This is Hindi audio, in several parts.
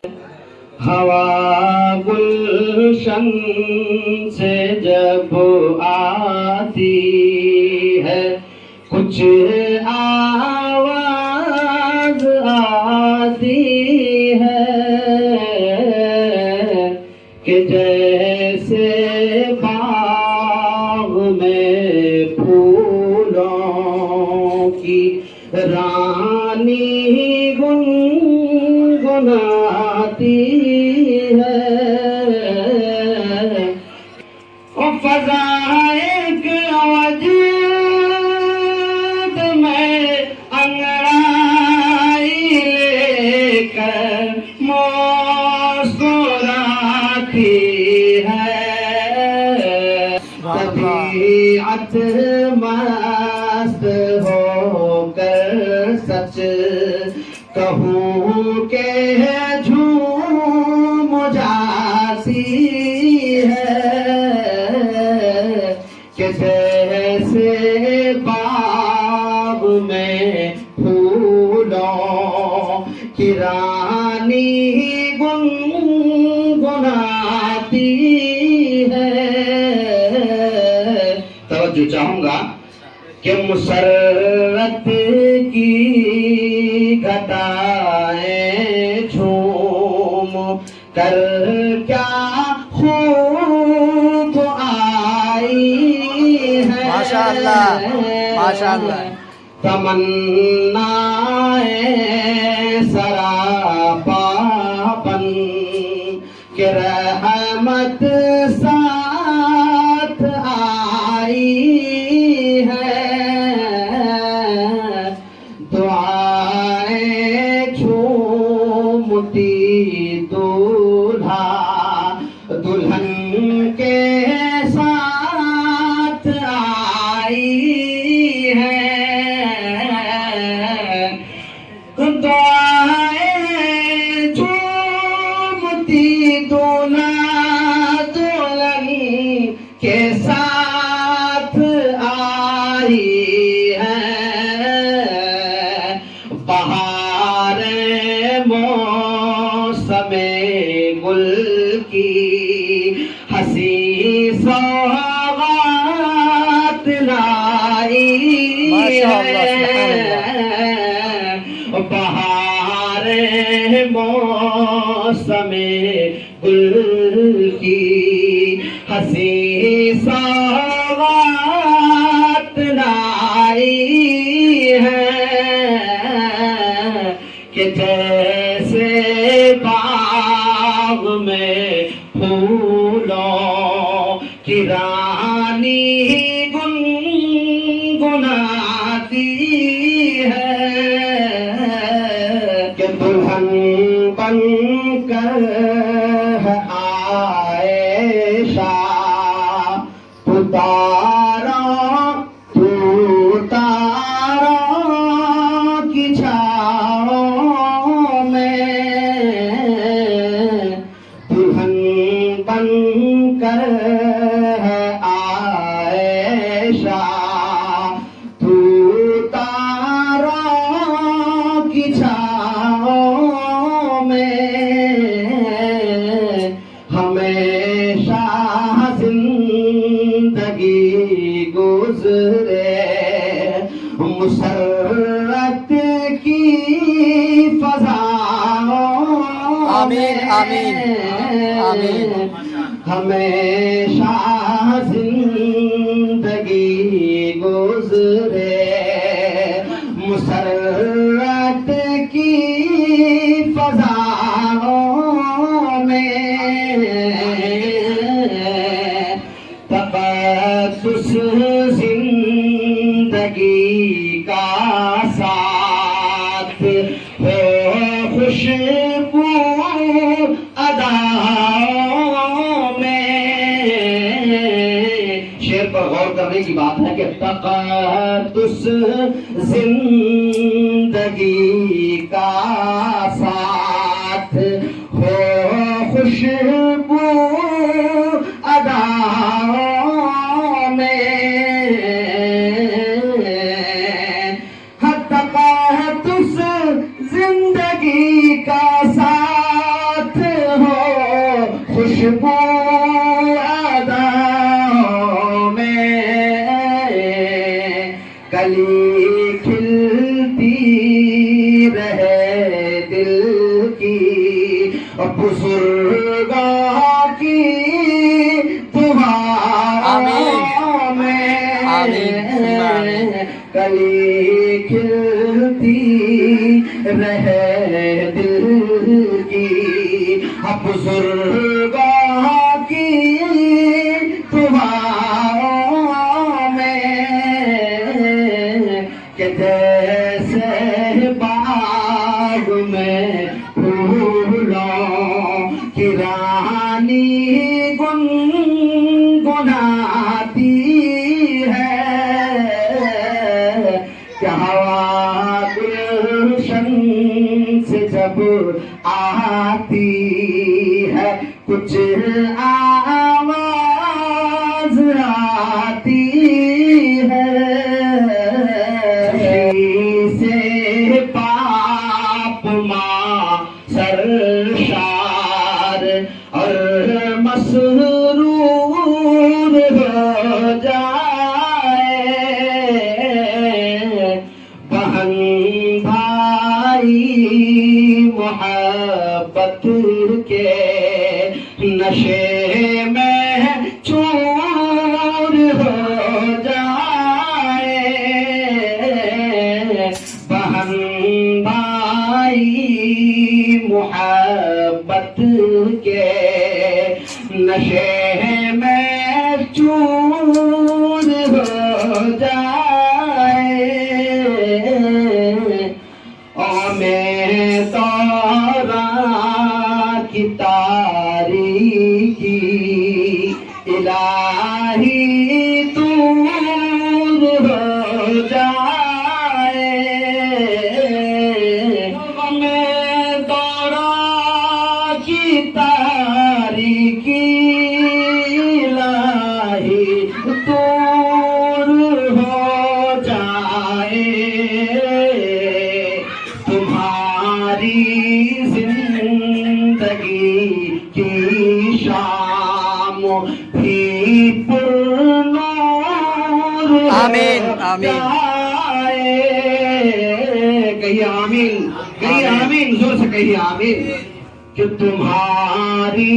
हवा गुलशन से जब आती है कुछ आवाज आती है कि जैसे बाग में फूलों की रानी गुनगुनाती है। ओ फज़ाइक वजूद में अंगड़ाई लेकर मुस्कुराती है। तबीयत मस्त होकर सच कहूँ के झूम जाती है कि जैसे बाग में फूलों की रानी गुनगुनाती है। तवज्जो चाहूंगा कि मुसर्रत की घटाएं झूम कर क्या खूब आई है। माशाअल्लाह माशाअल्लाह। तमन्नाएं सरापापन के रहमत साथ आई है। दुआएं झूमती दूल्हा दुल्हन के साथ आई है। दुआएं झूमती दूल्हा दुल्हन के साथ आई है। बहार मौसमे गुल की हंसी सौगात लाई है। बहार मौसमे गुल की हंसी सौगात लाई है कि जैसे बाग में फूलों की रानी गुनगुनाती है कि दुल्हन बनकर आएशा तू तारों की छाओं में दुल्हन बनकर आएशा तू तारों की छाओं में हमेशा जिंदगी गुजरे मुसर्रत की फज़ाओं में। आमीन आमीन। हमेशा जिंदगी गुजरे मुसर्रत की फज़ाओं में। तक़द्दुस जिंदगी का साथ हो खुशबू अदाओं में। शेर पर गौर करने की बात है कि तक़द्दुस जिंदगी का साथ हो खुशबू अदाओं में। तक़द्दुस जिंदगी का साथ खुशबू अदाओं में कली खिलती रहे दिल की बुजुर्गों की दुआओं में कली खिलती रहे दिल की बुजुर्गों की दुआओं में कि जैसे बाग में फूलों की रानी गुनगुनाती है क्या हवा गुलशन से जब आती है कुछ आवाज आती है से पाप माँ सरशार और मसरूर हो जाए बहन भाई मोहब्बत के नशे में चूर हो जाए बहन भाई मोहब्बत के नशे में चूर हो जाए और मैं तोरा की तारीकी इलाही दूर हो जाए मैं तोरा की तारीकी इलाही दूर हो जाए तुम्हारी जिंदगी की शाम भी पुरनूर आमीन, आमीन। कहिए आमीन, कहिए आमीन, जोर से कहिए आमीन। कि तुम्हारी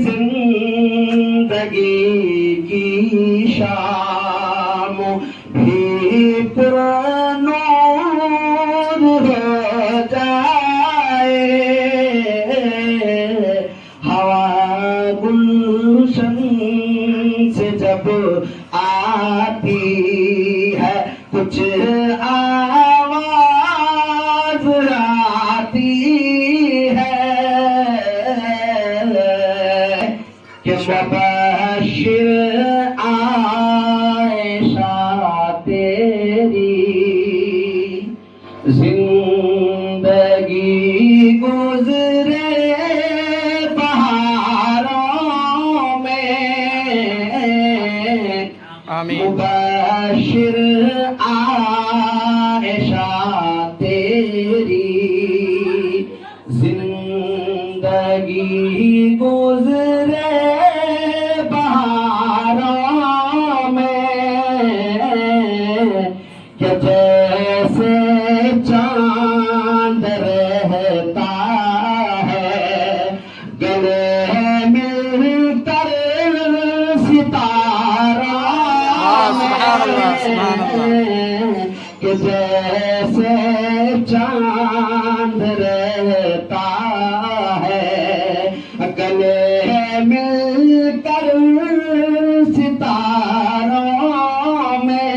जिंदगी की शाम भी पुरनूर हो जाए हवा गुलशन से जब आती है कुछ आवाज आती है कि मुबश्शिर आयशा तेरी जिंदगी गुजरे बहारों में आमीन। मुबश्शिर आयशा तेरी जिंदगी गुजरे बहारों में कि जैसे चांद रहता है गले मिलकर सितारा कि जैसे चांद रहता है गले मिलकर सितारों में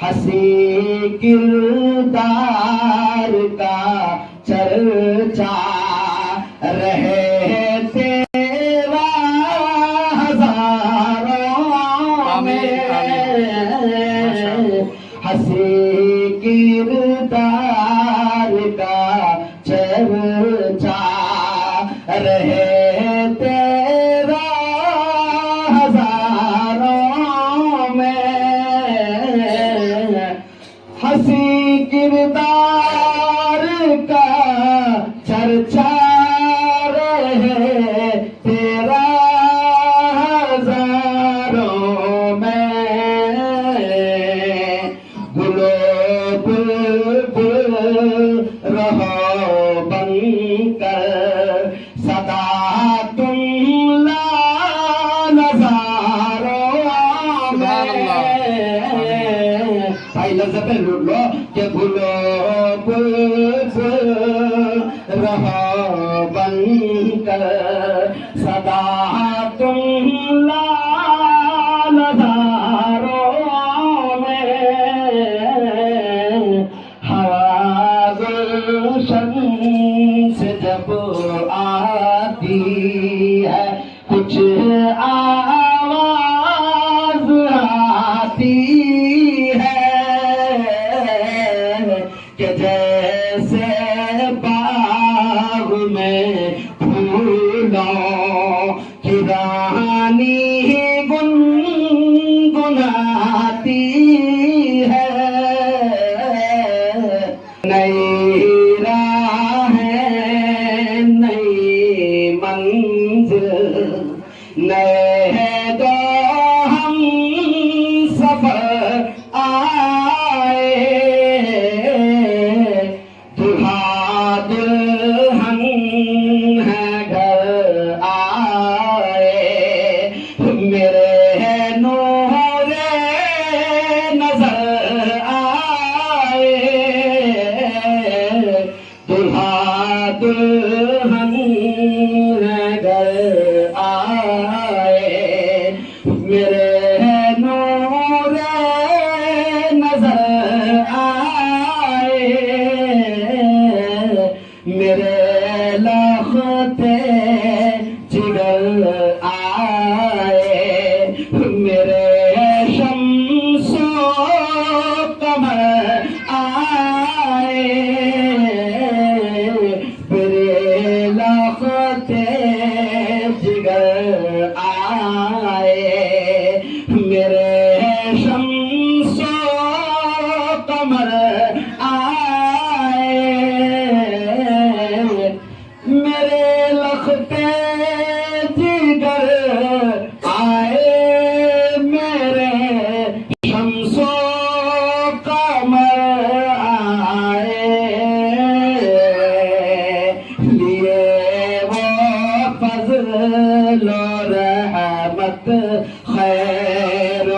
हंसी किरदार का चर्चा रहे तेरा हजारों में हंसी किरदार का चर्चा रहे तेरा हजारों में हंसी किरदार का चर्चा रहे कि गुलो बुलबुल रहो बनकर सदा तुम लालधारों में हवा गुलशन से जब आती है कुछ आवाज आती है कि जैसे बाग में फूलों की रानी गुनगुनाती है। नई राहें नई मंजिल नए दो हम सफर आए दुल्हा दुल्हन है घर आए मेरे नूरे नजर आए दुल्हा दुल्हन है घर आए मेरे नूरे नजर आए मेरे लखते जिगर आए मेरे शम्सो कमर आए मेरे लखते जिगर आए मेरे शम्सो कमर आए मेरे लखते जिगर आए मेरे शम्सो कमर आए लिए वो फज़्ल और रहमत खैर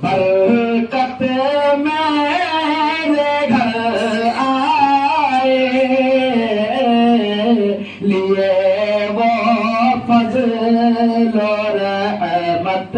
बरकत मेरे घर आए लिए वो फज़्ल और रहमत